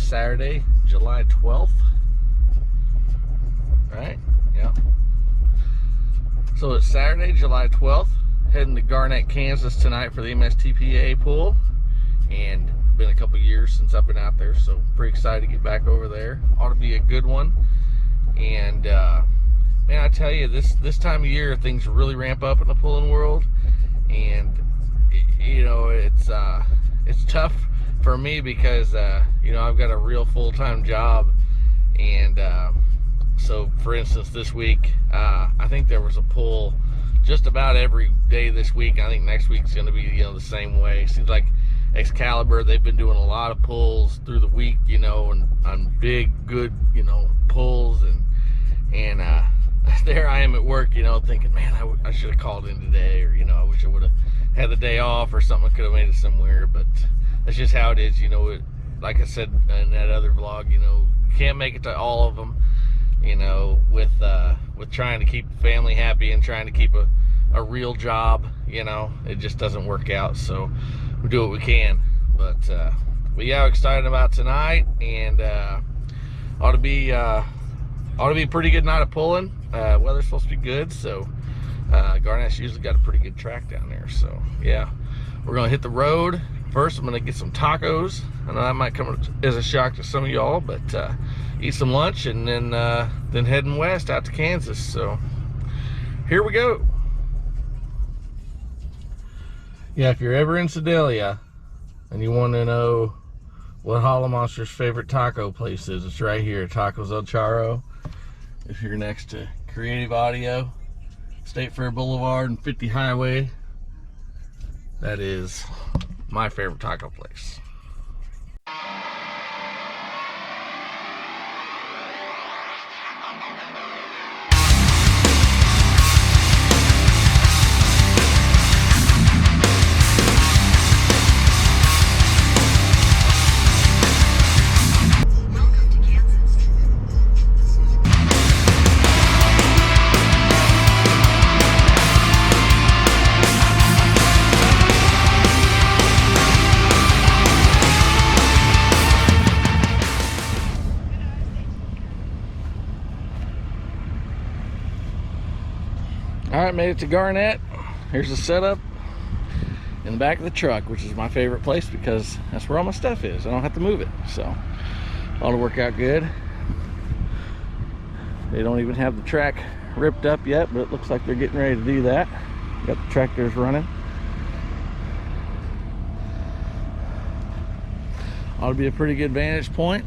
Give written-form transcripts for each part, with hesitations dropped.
Saturday, July 12th. Right? Yeah. So it's Saturday, July 12th. Heading to Garnett, Kansas tonight for the MSTPA pool. And been a couple years since I've been out there, so pretty excited to get back over there. Ought to be a good one. And man, I tell you, this time of year things really ramp up in the pulling world, and you know it's tough for me because you know, I've got a real full-time job, and so for instance this week I think there was a pull just about every day this week. I think next week's going to be, you know, the same way. Seems like Excalibur, they've been doing a lot of pulls through the week, you know, and on big, good, you know, pulls, and there I am at work, you know, thinking, man, I should have called in today, or, you know, I wish I would have had the day off or something. I could have made it somewhere, but that's just how it is, you know. Like I said in that other vlog, you know, you can't make it to all of them, you know, with trying to keep the family happy and trying to keep a real job, you know, it just doesn't work out. So we do what we can, but yeah, excited about tonight, and ought to be a pretty good night of pulling. Weather's supposed to be good, so Garnett's usually got a pretty good track down there. So yeah, we're gonna hit the road first. I'm gonna get some tacos. I know that might come as a shock to some of y'all, but eat some lunch, and then heading west out to Kansas. So here we go. Yeah, if you're ever in Sedalia and you want to know what Hollomonster's favorite taco place is, it's right here, Tacos El Charro. If you're next to Creative Audio, State Fair Boulevard and 50 Highway, that is my favorite taco place. Alright, made it to Garnett. Here's the setup in the back of the truck, which is my favorite place because that's where all my stuff is. I don't have to move it, so ought to work out good. They don't even have the track ripped up yet, but it looks like they're getting ready to do that. Got the tractors running. Ought to be a pretty good vantage point.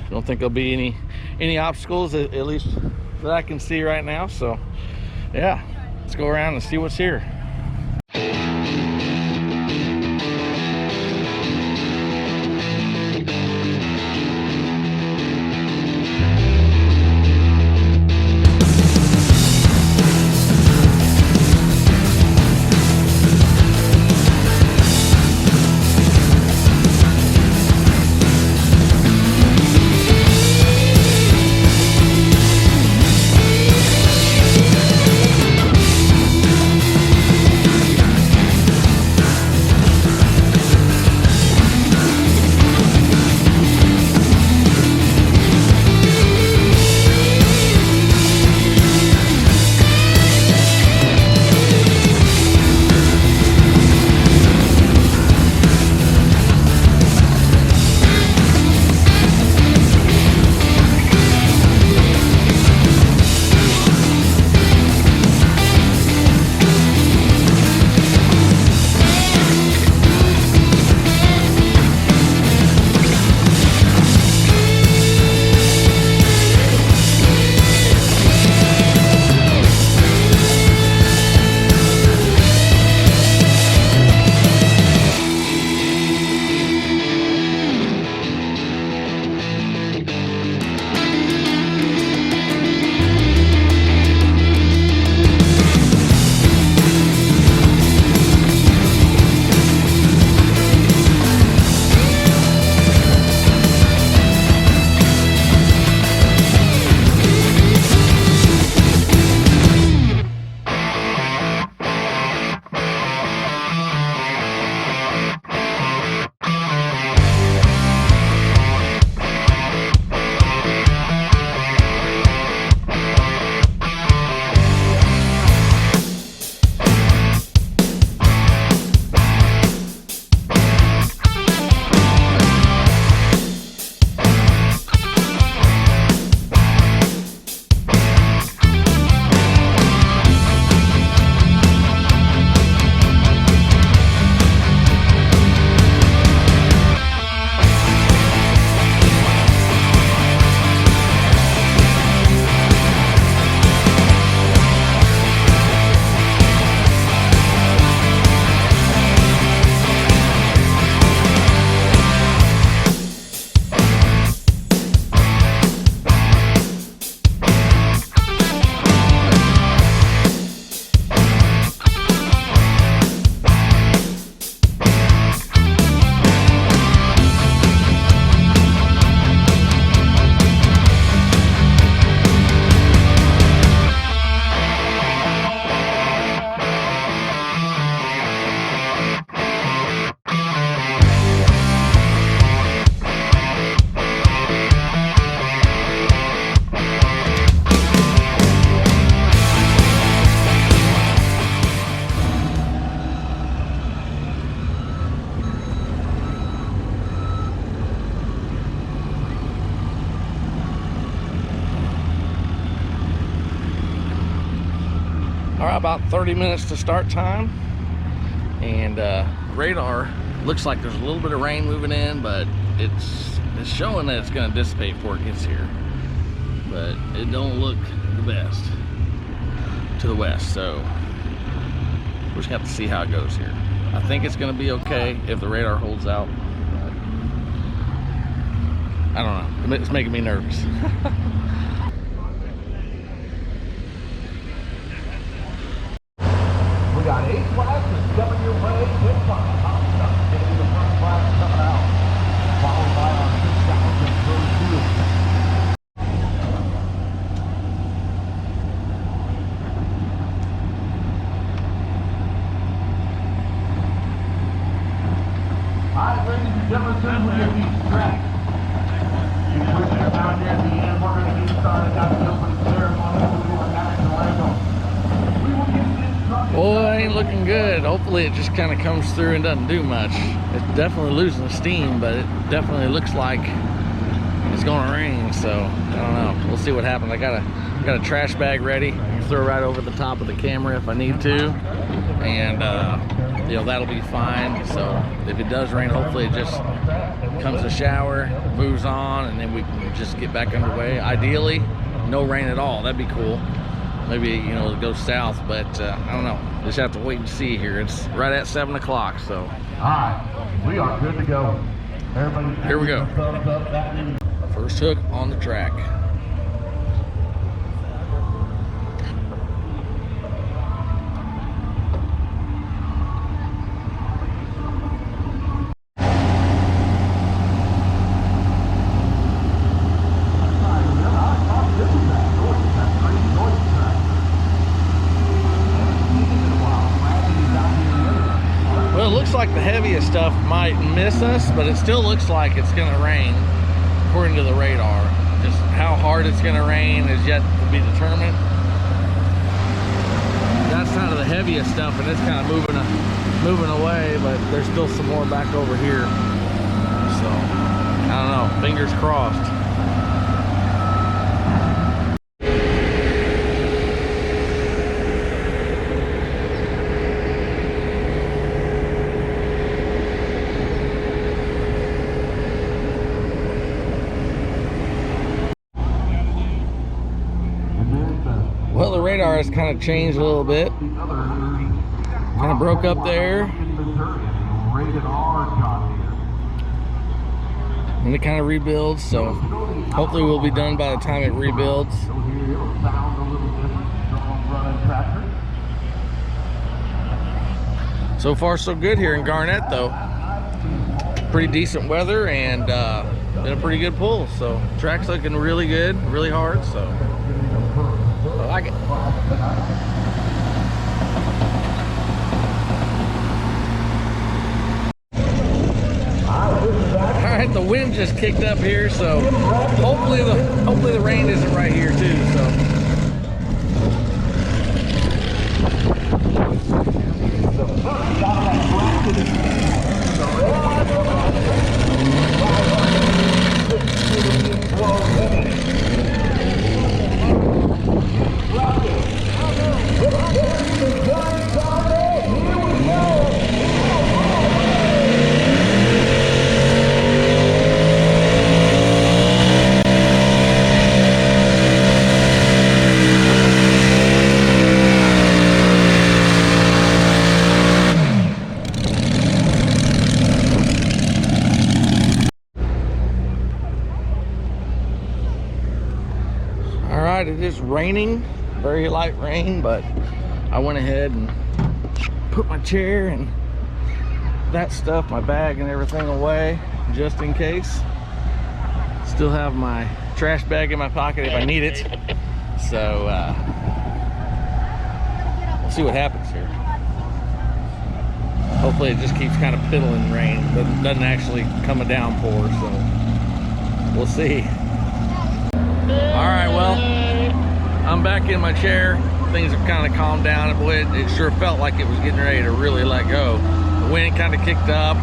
Don't think there'll be any obstacles, at least that I can see right now. So yeah, let's go around and see what's here. All right, about 30 minutes to start time, and radar looks like there's a little bit of rain moving in, but it's showing that it's going to dissipate before it gets here, but it don't look the best to the west, so we're just have to see how it goes here. I think it's going to be okay if the radar holds out. I don't know, it's making me nervous. We got 8 classes coming your way. Hit 5. Hollomonster getting the first class coming out, followed by our 6,032. Alright, ladies and gentlemen, we get these tracks. You push it down there at the end. We're going to get started on the opening ceremony. We'll do a national anthem. We will get this truck. Boy, ain't looking good. Hopefully it just kind of comes through and doesn't do much. It's definitely losing steam, but it definitely looks like it's going to rain, so I don't know. We'll see what happens. I got a trash bag ready. I can throw right over the top of the camera if I need to, and you know, that'll be fine. So if it does rain, hopefully it just comes a shower, moves on, and then we can just get back underway. Ideally, no rain at all. That'd be cool. Maybe, you know, it goes south, but I don't know. Just have to wait and see here. It's right at 7 o'clock, so. All right, we are good to go. Everybody, here we go. Thumbs up, that means First hook on the track. Well, it looks like the heaviest stuff might miss us, but it still looks like it's going to rain, according to the radar. Just how hard it's going to rain is yet to be determined. That's kind of the heaviest stuff, and it's kind of moving away, but there's still some more back over here. So, I don't know. Fingers crossed. Well, the radar has kind of changed a little bit. Kind of broke up there. And it kind of rebuilds, so hopefully we'll be done by the time it rebuilds. So far so good here in Garnett, though. Pretty decent weather and been a pretty good pull. So track's looking really good, really hard, so I like it. Alright, the wind just kicked up here, so hopefully the rain isn't right here too, so. It is raining, very light rain, but I went ahead and put my chair and that stuff, my bag and everything away just in case. Still have my trash bag in my pocket if I need it. So we'll see what happens here. Hopefully it just keeps kind of piddling rain, but doesn't actually come a downpour, so we'll see. All right, well, I'm back in my chair. Things have kind of calmed down, and boy, it sure felt like it was getting ready to really let go. The wind kind of kicked up.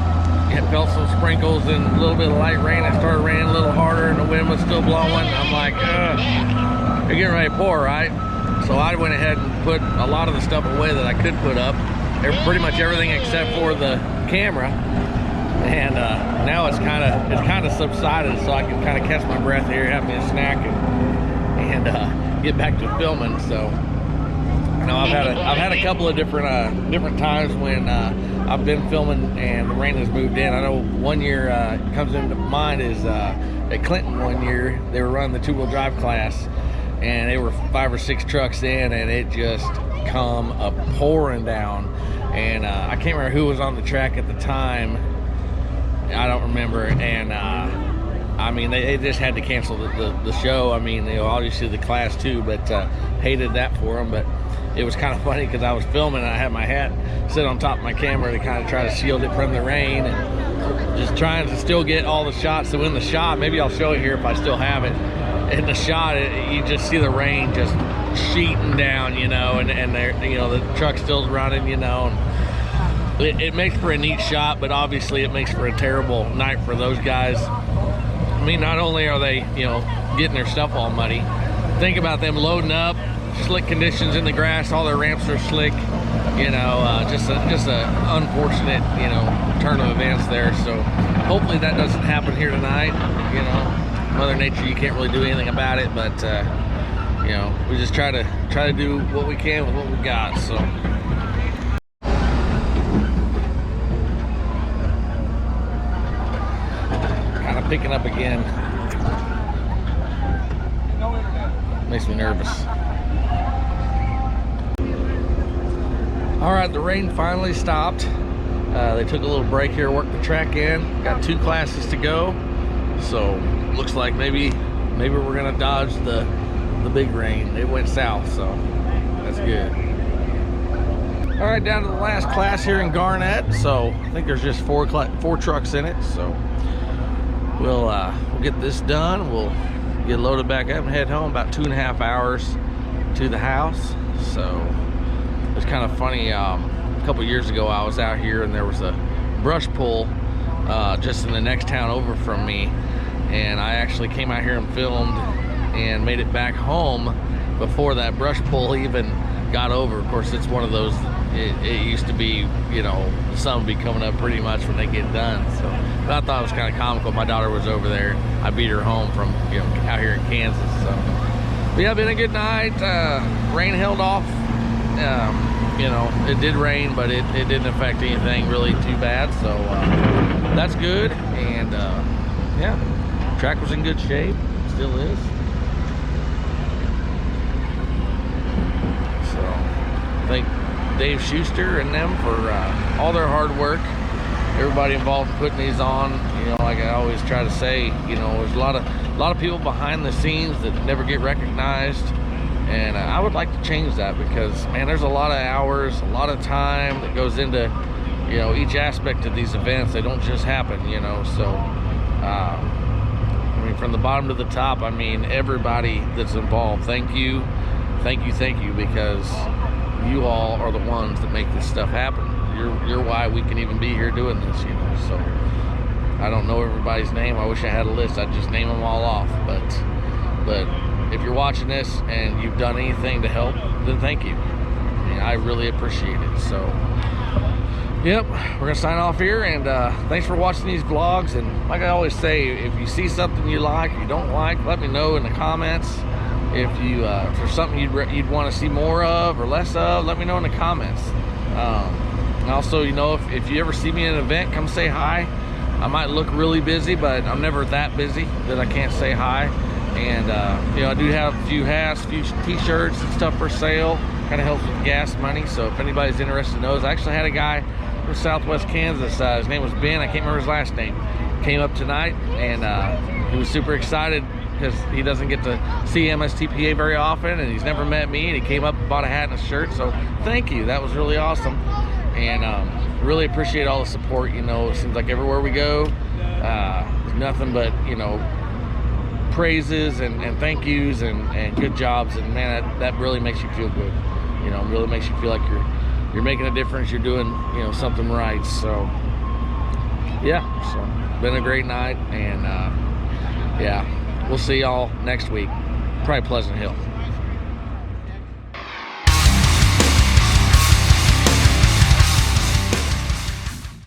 It felt some sprinkles and a little bit of light rain. It started raining a little harder, and the wind was still blowing. I'm like, they're getting ready to pour, right? So I went ahead and put a lot of the stuff away that I could put up, pretty much everything except for the camera. And now it's kind of subsided, so I can kind of catch my breath here, have me a snack, and get back to filming. So, you know, I've had a couple of different times when I've been filming and the rain has moved in. I know one year comes into mind is at Clinton. One year they were running the 2-wheel drive class, and they were 5 or 6 trucks in, and it just come a pouring down. And I can't remember who was on the track at the time. I don't remember. And I mean, they just had to cancel the show. I mean, you know, obviously the class too, but hated that for them. But it was kind of funny because I was filming and I had my hat sit on top of my camera to kind of try to shield it from the rain, and just trying to still get all the shots. So in the shot, maybe I'll show it here if I still have it. In the shot, you just see the rain just sheeting down, you know, and they're, you know, the truck's still running, you know. And it makes for a neat shot, but obviously it makes for a terrible night for those guys. I mean, not only are they, you know, getting their stuff all muddy, think about them loading up, slick conditions in the grass, all their ramps are slick, you know, just a unfortunate, you know, turn of events there. So hopefully that doesn't happen here tonight. You know, Mother Nature, you can't really do anything about it, but you know, we just try to do what we can with what we got. So kind of picking up again. Makes me nervous. All right, the rain finally stopped. They took a little break here, worked the track in. Got 2 classes to go, so looks like maybe we're gonna dodge the big rain. It went south, so that's good. All right, down to the last class here in Garnett. So I think there's just 4 trucks in it. So we'll get this done. We'll get loaded back up and head home. About 2.5 hours to the house. So it's kind of funny. A couple years ago, I was out here and there was a brush pull just in the next town over from me, and I actually came out here and filmed and made it back home before that brush pull even got over. Of course, it's one of those, it used to be, you know, the sun would be coming up pretty much when they get done. So, but I thought it was kind of comical. My daughter was over there. I beat her home from, you know, out here in Kansas. So, but yeah, been a good night. Rain held off. You know, it did rain, but it didn't affect anything really too bad. So that's good. And yeah, track was in good shape. Still is. Thank Dave Schuster and them for all their hard work. Everybody involved in putting these on. You know, like I always try to say, you know, there's a lot of people behind the scenes that never get recognized, and I would like to change that, because man, there's a lot of hours, a lot of time that goes into, you know, each aspect of these events. They don't just happen, you know. So I mean, from the bottom to the top, I mean, everybody that's involved, thank you, because you all are the ones that make this stuff happen. You're why we can even be here doing this, you know. So I don't know everybody's name. I wish I had a list. I'd just name them all off. But if you're watching this and you've done anything to help, then thank you. And I really appreciate it. So yep, we're gonna sign off here, and thanks for watching these vlogs. And like I always say, if you see something you like, you don't like, let me know in the comments. If there's something you'd want to see more of or less of, let me know in the comments. And also, you know, if you ever see me at an event, come say hi. I might look really busy, but I'm never that busy that I can't say hi. And you know, I do have a few hats, a few t-shirts and stuff for sale. Kind of helps with gas money. So if anybody's interested knows, I actually had a guy from Southwest Kansas. His name was Ben. I can't remember his last name. Came up tonight, and he was super excited, because he doesn't get to see MSTPA very often, and he's never met me, and he came up and bought a hat and a shirt. So thank you, that was really awesome. And really appreciate all the support. You know, it seems like everywhere we go, nothing but, you know, praises and thank yous and good jobs. And man, that really makes you feel good. You know, really makes you feel like you're making a difference, you're doing, you know, something right. So yeah, so been a great night, and yeah, we'll see y'all next week, probably Pleasant Hill.